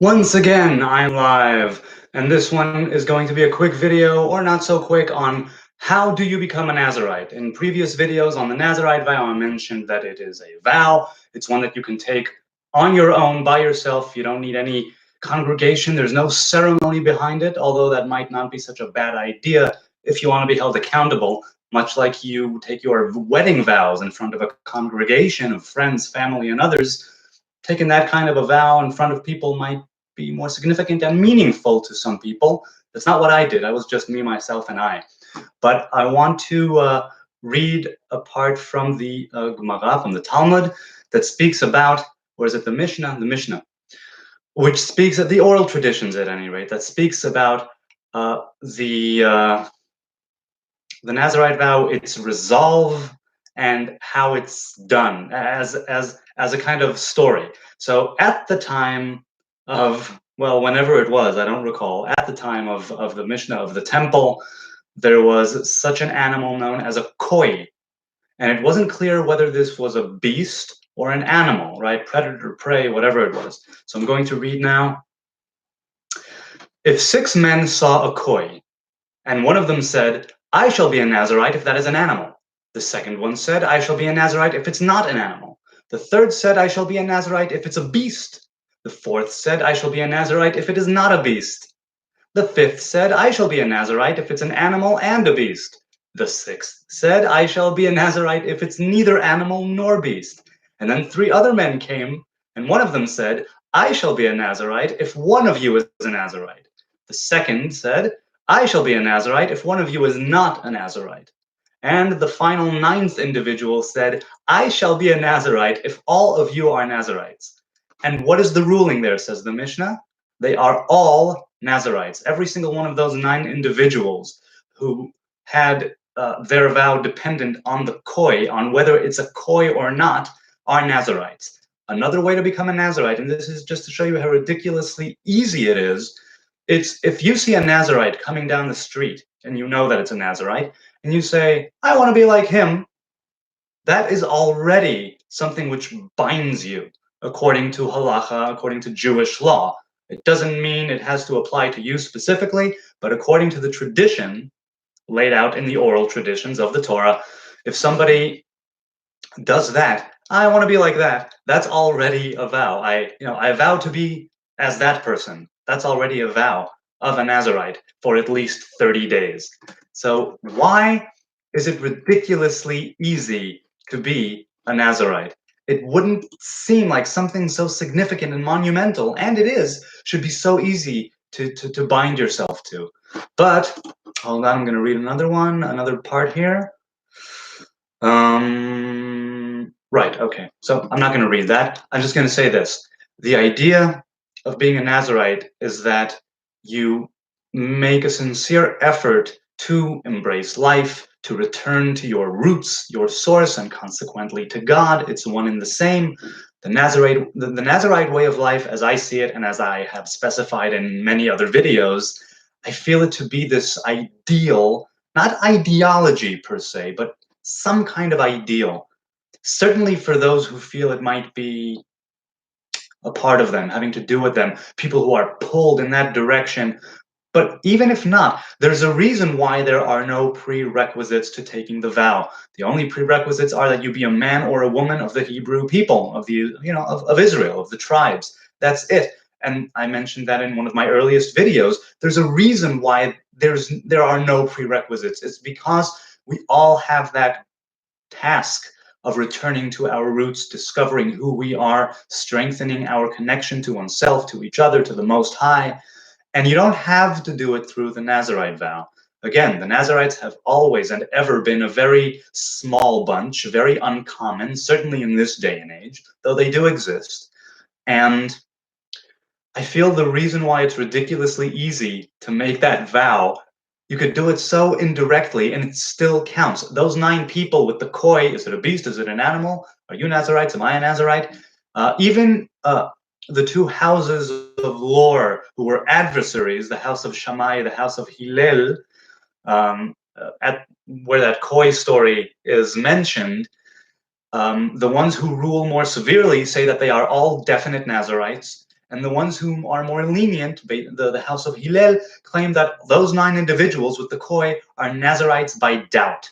Once again, I'm live, and this one is going to be a quick video, or not so quick, on how do you become a Nazarite. In previous videos on the Nazarite vow, I mentioned that it is a vow. It's one that you can take on your own, by yourself. You don't need any congregation. There's no ceremony behind it, although that might not be such a bad idea if you want to be held accountable, much like you take your wedding vows in front of a congregation of friends, family, and others. Taking that kind of a vow in front of people might be more significant and meaningful to some people. That's not what I did. I was just me, myself, and I. But I want to read a part from the Gemara, from the Talmud, that speaks about, or is it the Mishnah? The Mishnah, which speaks of the oral traditions, at any rate, that speaks about uh, the uh, the Nazarite vow, its resolve, and how it's done as a kind of story. So at the time of, well, whenever it was, I don't recall, at the time of the Mishnah of the temple, there was such an animal known as a koi, and it wasn't clear whether this was a beast or an animal, right? Predator, prey, whatever it was. So I'm going to read now. If 6 men saw a koi, and one of them said, I shall be a Nazarite if that is an animal. The second one said, I shall be a Nazarite if it's not an animal. The third said, I shall be a Nazarite if it's a beast. The fourth said, I shall be a Nazarite if it is not a beast. The fifth said, I shall be a Nazarite if it's an animal and a beast. The sixth said, I shall be a Nazarite if it's neither animal nor beast. And then 3 other men came, and one of them said, I shall be a Nazarite if one of you is a Nazarite. The second said, I shall be a Nazarite if one of you is not a Nazarite. And the final 9th individual said, I shall be a Nazarite if all of you are Nazarites. And what is the ruling there, says the Mishnah? They are all Nazarites. Every single one of those 9 individuals who had their vow dependent on the koi, on whether it's a koi or not, are Nazarites. Another way to become a Nazarite, and this is just to show you how ridiculously easy it is, it's if you see a Nazarite coming down the street and you know that it's a Nazarite, and you say, I want to be like him, that is already something which binds you according to halacha, according to Jewish law. It doesn't mean it has to apply to you specifically, but according to the tradition laid out in the oral traditions of the Torah, if somebody does that, I want to be like that, that's already a vow. I vow to be as that person. That's already a vow of a Nazarite for at least 30 days. So why is it ridiculously easy to be a Nazarite? It wouldn't seem like something so significant and monumental, and it is, should be so easy to bind yourself to. But, hold on, I'm going to read another part here. Right, okay. So I'm not going to read that. I'm just going to say this. The idea of being a Nazarite is that you make a sincere effort to embrace life, to return to your roots, your source, and consequently to God. It's one and the same. The Nazarite way of life, as I see it, and as I have specified in many other videos, I feel it to be this ideal, not ideology per se, but some kind of ideal. Certainly for those who feel it might be a part of them, having to do with them, people who are pulled in that direction. But even if not, there's a reason why there are no prerequisites to taking the vow. The only prerequisites are that you be a man or a woman of the Hebrew people, of the, of Israel, of the tribes. That's it. And I mentioned that in one of my earliest videos. There's a reason why there are no prerequisites. It's because we all have that task of returning to our roots, discovering who we are, strengthening our connection to oneself, to each other, to the Most High. And you don't have to do it through the Nazarite vow. Again, the Nazarites have always and ever been a very small bunch, very uncommon, certainly in this day and age, though they do exist. And I feel the reason why it's ridiculously easy to make that vow, you could do it so indirectly and it still counts. Those 9 people with the koi, is it a beast? Is it an animal? Are you Nazarites? Am I a Nazarite? Even the 2 houses of lore who were adversaries, the house of Shammai, the house of Hillel, at where that koi story is mentioned, the ones who rule more severely say that they are all definite Nazarites, And the ones who are more lenient, the house of Hillel, claim that those 9 individuals with the koi are Nazarites by doubt.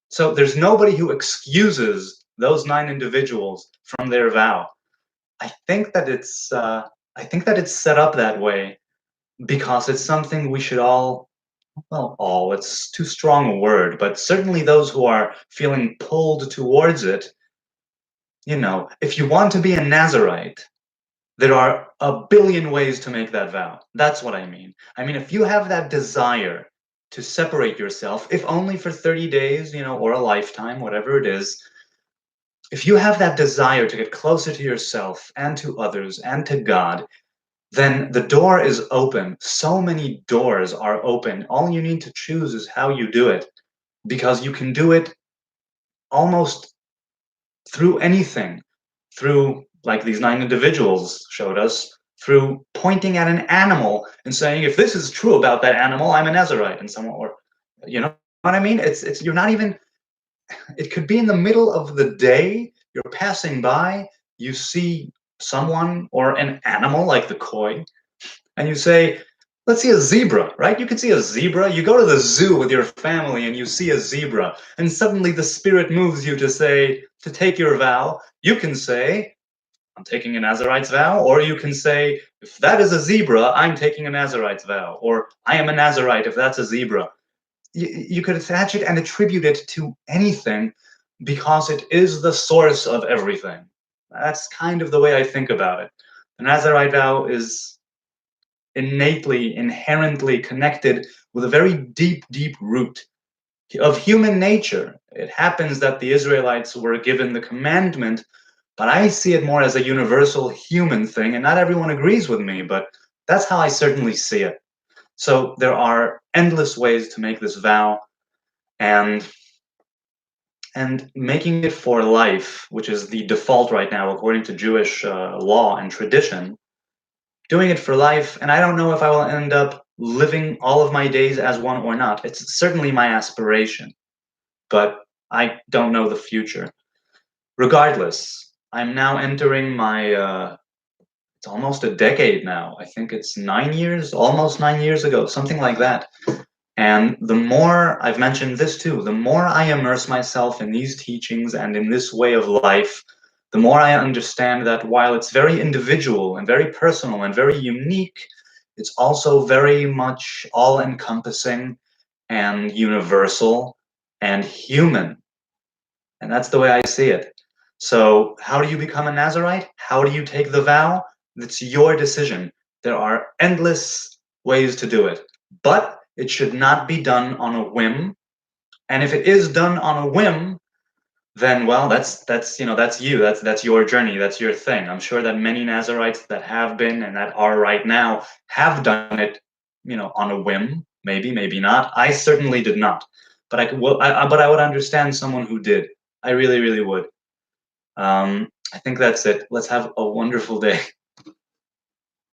So there's nobody who excuses those 9 individuals from their vow. I think that it's set up that way because it's something we should all, well, all, it's too strong a word, but certainly those who are feeling pulled towards it, if you want to be a Nazarite, there are a billion ways to make that vow. That's what I mean. I mean, if you have that desire to separate yourself, if only for 30 days, or a lifetime, whatever it is, if you have that desire to get closer to yourself and to others and to God, then the door is open. So many doors are open. All you need to choose is how you do it, because you can do it almost through anything, through, like these 9 individuals showed us, through pointing at an animal and saying, if this is true about that animal, I'm a Nazarite, and someone, or, you know what I mean? You're not even, it could be in the middle of the day, you're passing by, you see someone or an animal like the koi, and you say, let's see a zebra, right? You can see a zebra. You go to the zoo with your family and you see a zebra, and suddenly the spirit moves you to say, to take your vow. You can say, I'm taking a Nazarite's vow, or you can say, if that is a zebra, I'm taking a Nazarite's vow, or I am a Nazarite if that's a zebra. You could attach it and attribute it to anything because it is the source of everything. That's kind of the way I think about it. The Nazarite vow is innately, inherently connected with a very deep, deep root of human nature. It happens that the Israelites were given the commandment, but I see it more as a universal human thing, and not everyone agrees with me, but that's how I certainly see it. So there are endless ways to make this vow, and making it for life, which is the default right now according to Jewish law and tradition, doing it for life, and I don't know if I will end up living all of my days as one or not. It's certainly my aspiration, but I don't know the future. Regardless, I'm now entering my, it's almost a decade now. I think it's 9 years, almost 9 years ago, something like that. And the more, I've mentioned this too, the more I immerse myself in these teachings and in this way of life, the more I understand that while it's very individual and very personal and very unique, it's also very much all-encompassing and universal and human. And that's the way I see it. So how do you become a Nazarite? How do you take the vow? It's your decision. There are endless ways to do it, but it should not be done on a whim. And if it is done on a whim, then, well, that's you. That's your journey. That's your thing. I'm sure that many Nazarites that have been and that are right now have done it, on a whim. Maybe, maybe not. I certainly did not. But but I would understand someone who did. I really, really would. I think that's it. Let's have a wonderful day.